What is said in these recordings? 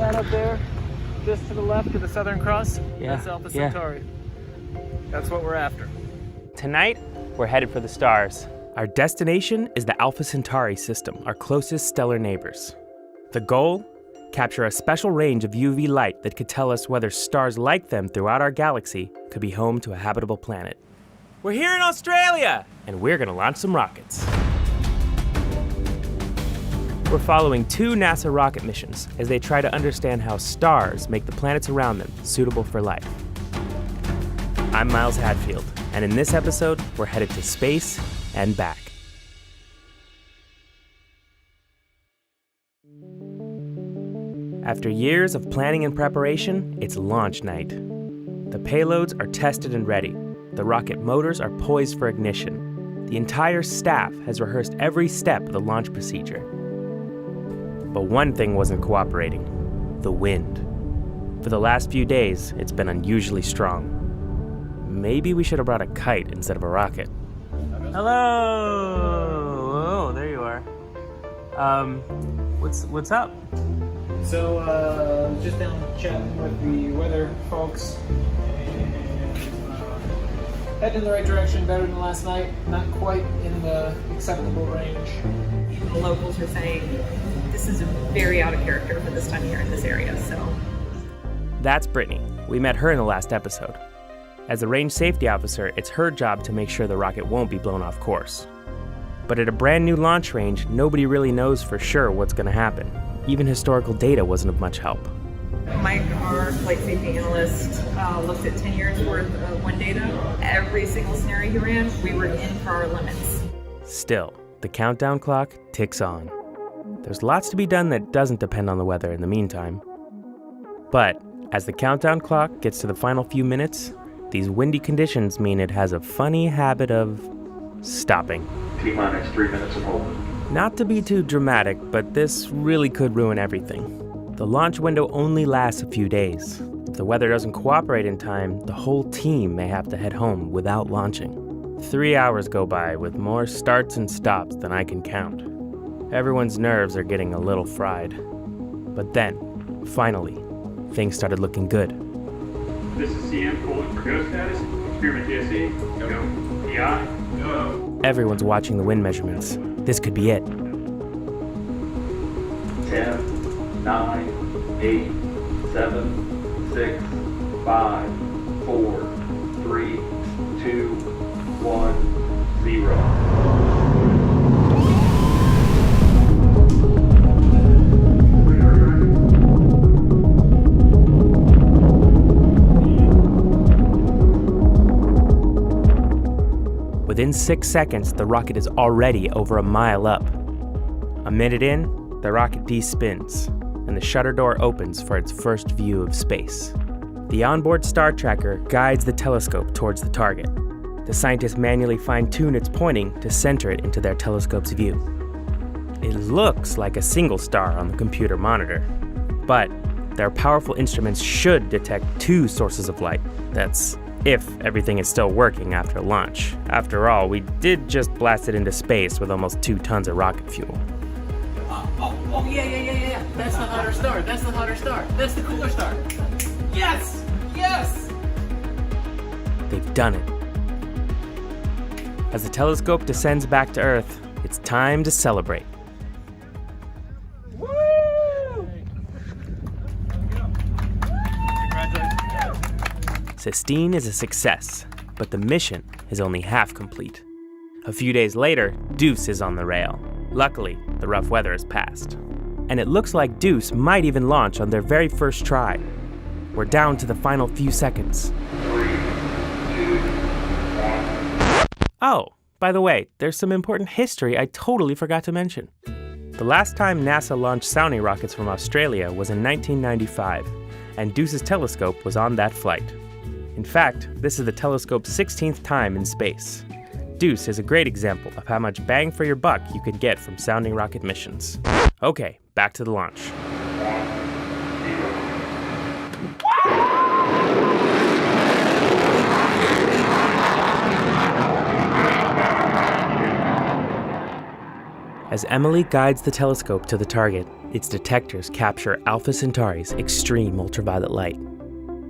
that up there, just to the left of the Southern Cross? Yeah. That's Alpha Centauri. That's what we're after. Tonight, we're headed for the stars. Our destination is the Alpha Centauri system, our closest stellar neighbors. The goal? Capture a special range of UV light that could tell us whether stars like them throughout our galaxy could be home to a habitable planet. We're here in Australia, and we're gonna launch some rockets. We're following 2 NASA rocket missions as they try to understand how stars make the planets around them suitable for life. I'm Miles Hadfield, and in this episode, we're headed to space and back. After years of planning and preparation, it's launch night. The payloads are tested and ready. The rocket motors are poised for ignition. The entire staff has rehearsed every step of the launch procedure. But one thing wasn't cooperating: the wind. For the last few days, it's been unusually strong. Maybe we should have brought a kite instead of a rocket. Hello! Oh, there you are. What's up? So, just down chatting with the weather folks, and heading in the right direction, better than last night. Not quite in the acceptable range. The locals are saying this is very out of character for this time of year in this area, so. That's Brittany. We met her in the last episode. As a range safety officer, it's her job to make sure the rocket won't be blown off course. But at a brand new launch range, nobody really knows for sure what's going to happen. Even historical data wasn't of much help. Mike, our flight safety analyst, looked at 10 years worth of wind data. Every single scenario he ran, we were in for our limits. Still, the countdown clock ticks on. There's lots to be done that doesn't depend on the weather in the meantime. But as the countdown clock gets to the final few minutes, these windy conditions mean it has a funny habit of stopping. T-minus 3 minutes of hold. Not to be too dramatic, but this really could ruin everything. The launch window only lasts a few days. If the weather doesn't cooperate in time, the whole team may have to head home without launching. 3 hours go by with more starts and stops than I can count. Everyone's nerves are getting a little fried. But then, finally, things started looking good. This is CM calling for go status. Experiment DSE, go. PI, go. Everyone's watching the wind measurements. This could be it. 10, 9, 8, 7, 6, 5, 4, 3, 2, 1, 0. Within 6 seconds, the rocket is already over a mile up. A minute in, the rocket despins, and the shutter door opens for its first view of space. The onboard star tracker guides the telescope towards the target. The scientists manually fine-tune its pointing to center it into their telescope's view. It looks like a single star on the computer monitor, but their powerful instruments should detect 2 sources of light. That's if everything is still working after launch. After all, we did just blast it into space with almost 2 tons of rocket fuel. Yeah. That's the hotter star. That's the hotter star. That's the cooler star. Yes! Yes! They've done it. As the telescope descends back to Earth, it's time to celebrate. Woo! Sistine is a success, but the mission is only half complete. A few days later, Deuce is on the rail. Luckily, the rough weather has passed. And it looks like Deuce might even launch on their very first try. We're down to the final few seconds. 3, 2, 1. Oh, by the way, there's some important history I totally forgot to mention. The last time NASA launched sounding rockets from Australia was in 1995, and Deuce's telescope was on that flight. In fact, this is the telescope's 16th time in space. Deuce is a great example of how much bang for your buck you can get from sounding rocket missions. Okay, back to the launch. 1, 0. As Emily guides the telescope to the target, Its detectors capture Alpha Centauri's extreme ultraviolet light.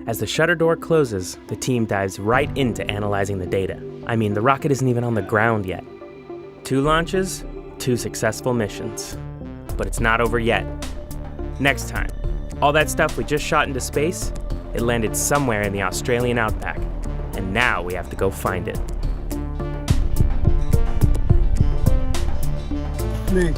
As the shutter door closes, the team dives right into analyzing the data. I mean, the rocket isn't even on the ground yet. 2 launches, 2 successful missions. But it's not over yet. Next time, all that stuff we just shot into space, it landed somewhere in the Australian outback. And now we have to go find it. Me.